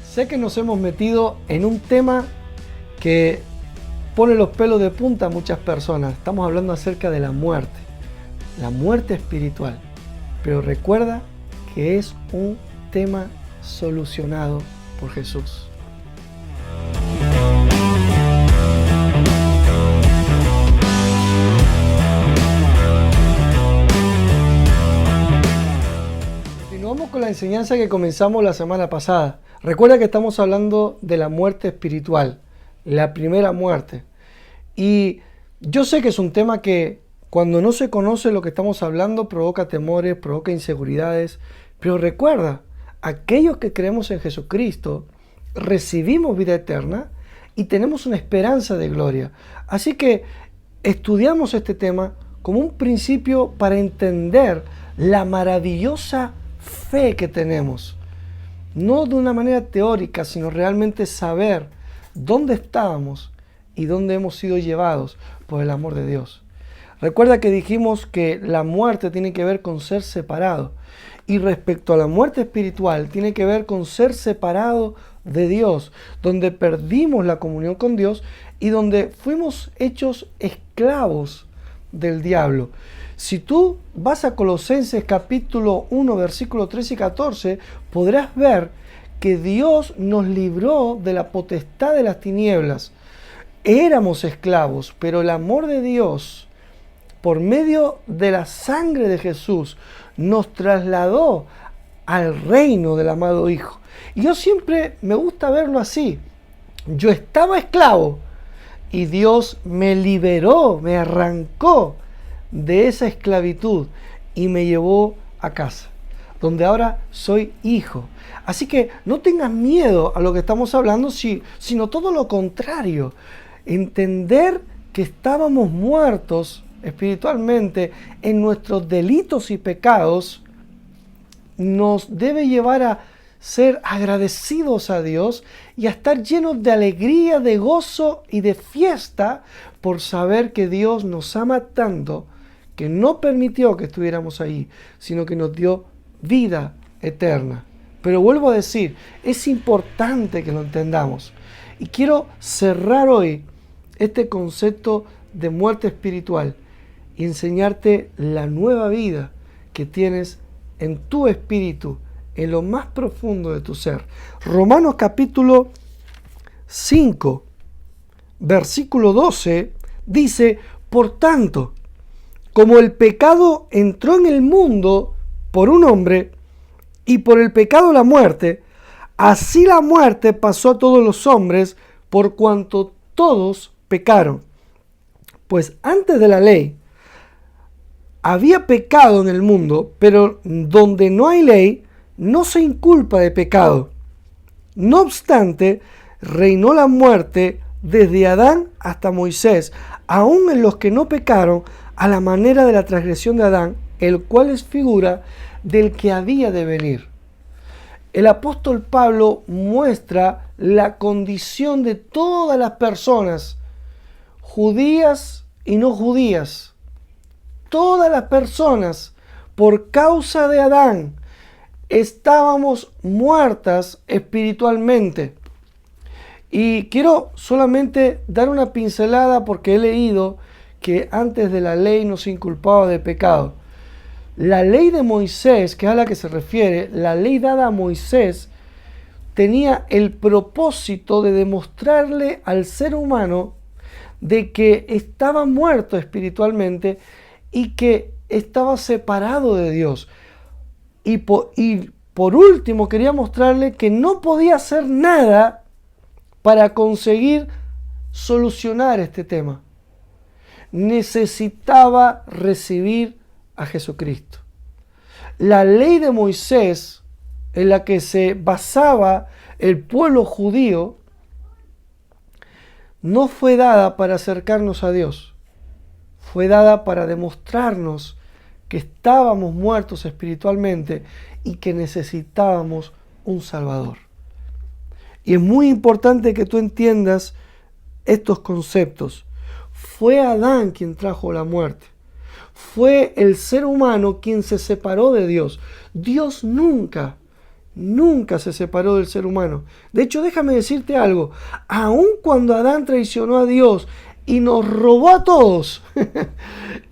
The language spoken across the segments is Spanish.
Sé que nos hemos metido en un tema que pone los pelos de punta a muchas personas. Estamos hablando acerca de la muerte espiritual. Pero recuerda que es un tema solucionado por Jesús. Continuamos con la enseñanza que comenzamos la semana pasada. Recuerda que estamos hablando de la muerte espiritual, la primera muerte. Y yo sé que es un tema que cuando no se conoce lo que estamos hablando provoca temores, provoca inseguridades. Pero recuerda, aquellos que creemos en Jesucristo recibimos vida eterna y tenemos una esperanza de gloria. Así que estudiamos este tema como un principio para entender la maravillosa fe que tenemos. No de una manera teórica, sino realmente saber dónde estábamos y dónde hemos sido llevados por el amor de Dios. Recuerda que dijimos que la muerte tiene que ver con ser separado. Y respecto a la muerte espiritual, tiene que ver con ser separado de Dios, donde perdimos la comunión con Dios y donde fuimos hechos esclavos del diablo. Si tú vas a Colosenses capítulo 1, versículos 13 y 14, podrás ver que Dios nos libró de la potestad de las tinieblas. Éramos esclavos, pero el amor de Dios, por medio de la sangre de Jesús, nos trasladó al reino del amado Hijo. Y yo siempre me gusta verlo así. Yo estaba esclavo y Dios me liberó, me arrancó de esa esclavitud y me llevó a casa, donde ahora soy hijo. Así que no tengas miedo a lo que estamos hablando, sino todo lo contrario. Entender que estábamos muertos espiritualmente en nuestros delitos y pecados nos debe llevar a ser agradecidos a Dios y a estar llenos de alegría, de gozo y de fiesta por saber que Dios nos ama tanto que no permitió que estuviéramos ahí, sino que nos dio vida eterna. Pero vuelvo a decir, es importante que lo entendamos. Y quiero cerrar hoy este concepto de muerte espiritual y enseñarte la nueva vida que tienes en tu espíritu, en lo más profundo de tu ser. Romanos capítulo 5, versículo 12, dice: por tanto, como el pecado entró en el mundo por un hombre, y por el pecado la muerte, así la muerte pasó a todos los hombres, por cuanto todos pecaron. Pues antes de la ley había pecado en el mundo, pero donde no hay ley, no se inculpa de pecado. No obstante, reinó la muerte desde Adán hasta Moisés, aun en los que no pecaron, a la manera de la transgresión de Adán, el cual es figura del que había de venir. El apóstol Pablo muestra la condición de todas las personas, judías y no judías. Todas las personas, por causa de Adán, estábamos muertas espiritualmente. Y quiero solamente dar una pincelada porque he leído que antes de la ley no se inculpaba de pecado. La ley de Moisés, que es a la que se refiere, la ley dada a Moisés, tenía el propósito de demostrarle al ser humano de que estaba muerto espiritualmente y que estaba separado de Dios. Y por último quería mostrarle que no podía hacer nada para conseguir solucionar este tema. Necesitaba recibir a Jesucristo. La ley de Moisés, en la que se basaba el pueblo judío, no fue dada para acercarnos a Dios. Fue dada para demostrarnos que estábamos muertos espiritualmente y que necesitábamos un Salvador. Y es muy importante que tú entiendas estos conceptos. Fue Adán quien trajo la muerte. Fue el ser humano quien se separó de Dios. Dios nunca nunca se separó del ser humano. De hecho, déjame decirte algo. Aun cuando Adán traicionó a Dios y nos robó a todos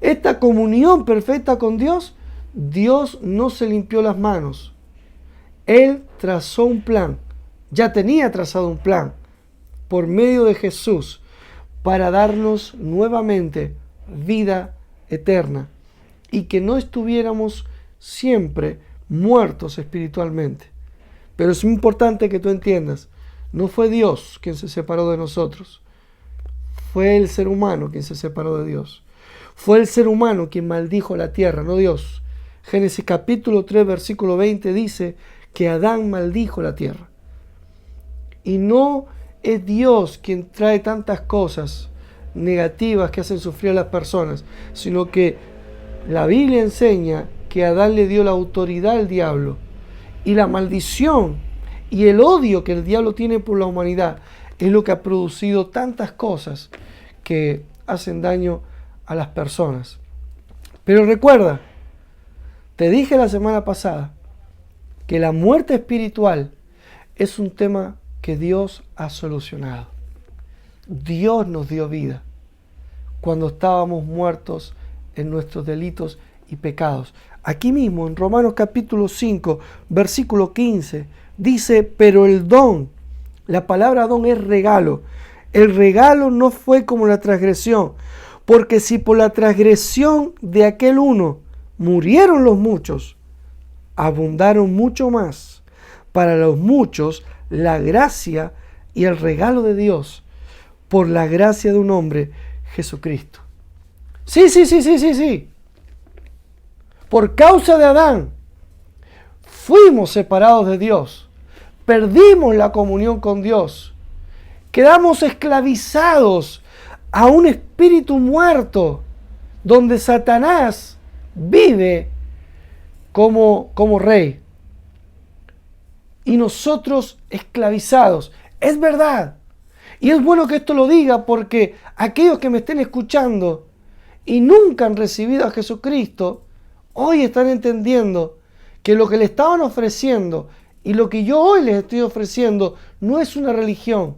esta comunión perfecta con Dios, Dios no se limpió las manos. Él trazó un plan. Ya tenía trazado un plan por medio de Jesús para darnos nuevamente vida eterna y que no estuviéramos siempre muertos espiritualmente. Pero es importante que tú entiendas, no fue Dios quien se separó de nosotros, fue el ser humano quien se separó de Dios. Fue el ser humano quien maldijo la tierra, no Dios. Génesis capítulo 3, versículo 20 dice que Adán maldijo la tierra. Y no es Dios quien trae tantas cosas negativas que hacen sufrir a las personas, sino que la Biblia enseña que Adán le dio la autoridad al diablo. Y la maldición y el odio que el diablo tiene por la humanidad es lo que ha producido tantas cosas que hacen daño a las personas. Pero recuerda, te dije la semana pasada que la muerte espiritual es un tema que Dios ha solucionado. Dios nos dio vida cuando estábamos muertos en nuestros delitos y pecados. Aquí mismo en Romanos capítulo 5, versículo 15, dice, pero el don, la palabra don es regalo. El regalo no fue como la transgresión, porque si por la transgresión de aquel uno murieron los muchos, abundaron mucho más para los muchos la gracia y el regalo de Dios por la gracia de un hombre, Jesucristo. Sí. Por causa de Adán, fuimos separados de Dios, perdimos la comunión con Dios, quedamos esclavizados a un espíritu muerto, donde Satanás vive como rey. Y nosotros esclavizados. Es verdad. Y es bueno que esto lo diga porque aquellos que me estén escuchando y nunca han recibido a Jesucristo, hoy están entendiendo que lo que le estaban ofreciendo y lo que yo hoy les estoy ofreciendo no es una religión,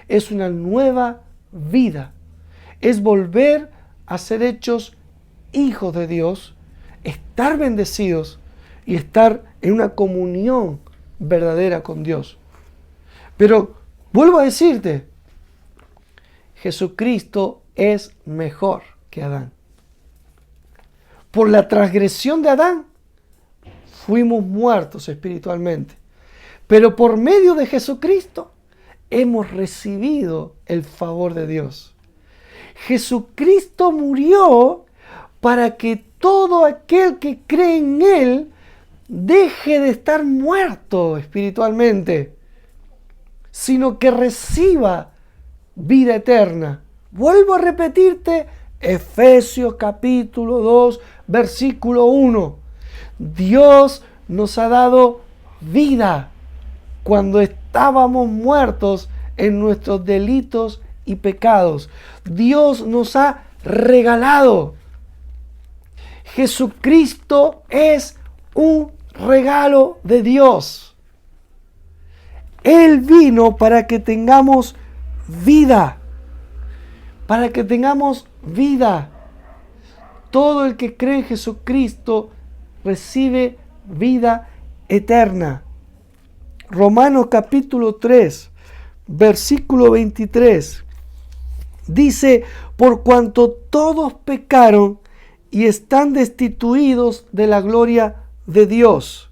es una nueva vida. Es volver a ser hechos hijos de Dios, estar bendecidos y estar en una comunión verdadera con Dios. Pero vuelvo a decirte, Jesucristo es mejor que Adán. Por la transgresión de Adán fuimos muertos espiritualmente, pero por medio de Jesucristo hemos recibido el favor de Dios. Jesucristo murió para que todo aquel que cree en Él deje de estar muerto espiritualmente, sino que reciba vida eterna. Vuelvo a repetirte, Efesios capítulo 2, versículo 1. Dios nos ha dado vida cuando estábamos muertos en nuestros delitos y pecados. Dios nos ha regalado. Jesucristo es un regalo de Dios. Él vino para que tengamos vida. Para que tengamos vida. Todo el que cree en Jesucristo recibe vida eterna. Romanos capítulo 3, versículo 23. Dice, por cuanto todos pecaron y están destituidos de la gloria de Dios.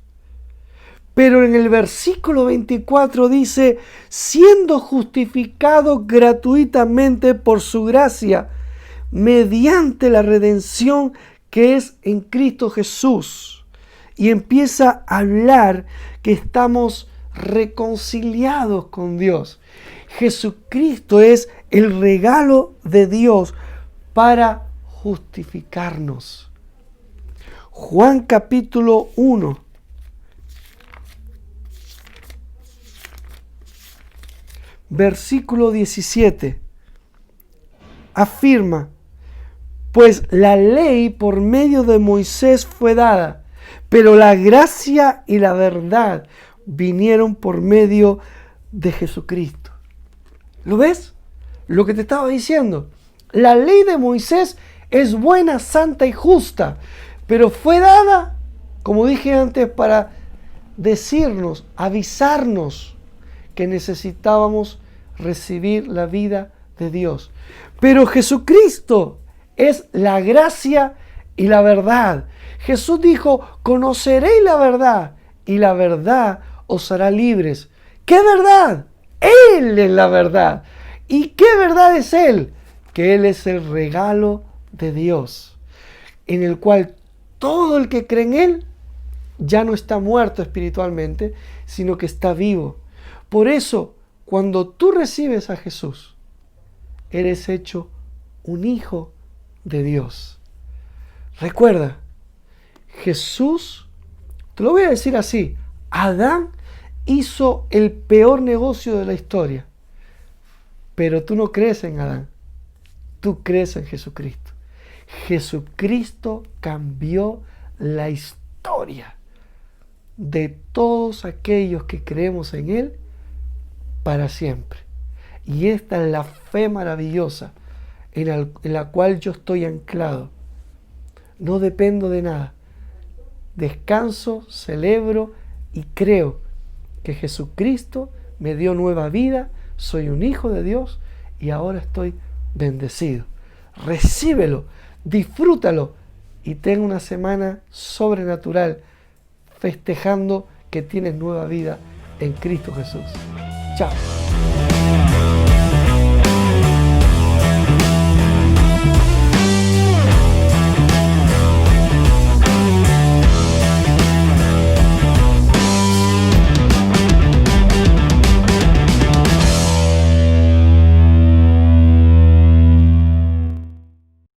Pero en el versículo 24 dice, siendo justificados gratuitamente por su gracia, mediante la redención que es en Cristo Jesús. Y empieza a hablar que estamos reconciliados con Dios. Jesucristo es el regalo de Dios para justificarnos. Juan capítulo 1. Versículo 17. Afirma, pues la ley por medio de Moisés fue dada, pero la gracia y la verdad vinieron por medio de Jesucristo. ¿Lo ves? Lo que te estaba diciendo. La ley de Moisés es buena, santa y justa, pero fue dada, como dije antes, para decirnos, avisarnos que necesitábamos recibir la vida de Dios. Pero Jesucristo es la gracia y la verdad. Jesús dijo, conoceréis la verdad y la verdad os hará libres. ¿Qué verdad? Él es la verdad. ¿Y qué verdad es Él? Que Él es el regalo de Dios, en el cual todo el que cree en Él ya no está muerto espiritualmente, sino que está vivo. Por eso, cuando tú recibes a Jesús, eres hecho un hijo de Dios. Recuerda, Jesús, te lo voy a decir así, Adán hizo el peor negocio de la historia, pero tú no crees en Adán, tú crees en Jesucristo. Jesucristo cambió la historia de todos aquellos que creemos en Él para siempre. Y esta es la fe maravillosa en la cual yo estoy anclado. No dependo de nada. Descanso, celebro y creo que Jesucristo me dio nueva vida, soy un hijo de Dios y ahora estoy bendecido. Recíbelo, disfrútalo y ten una semana sobrenatural festejando que tienes nueva vida en Cristo Jesús. Chao.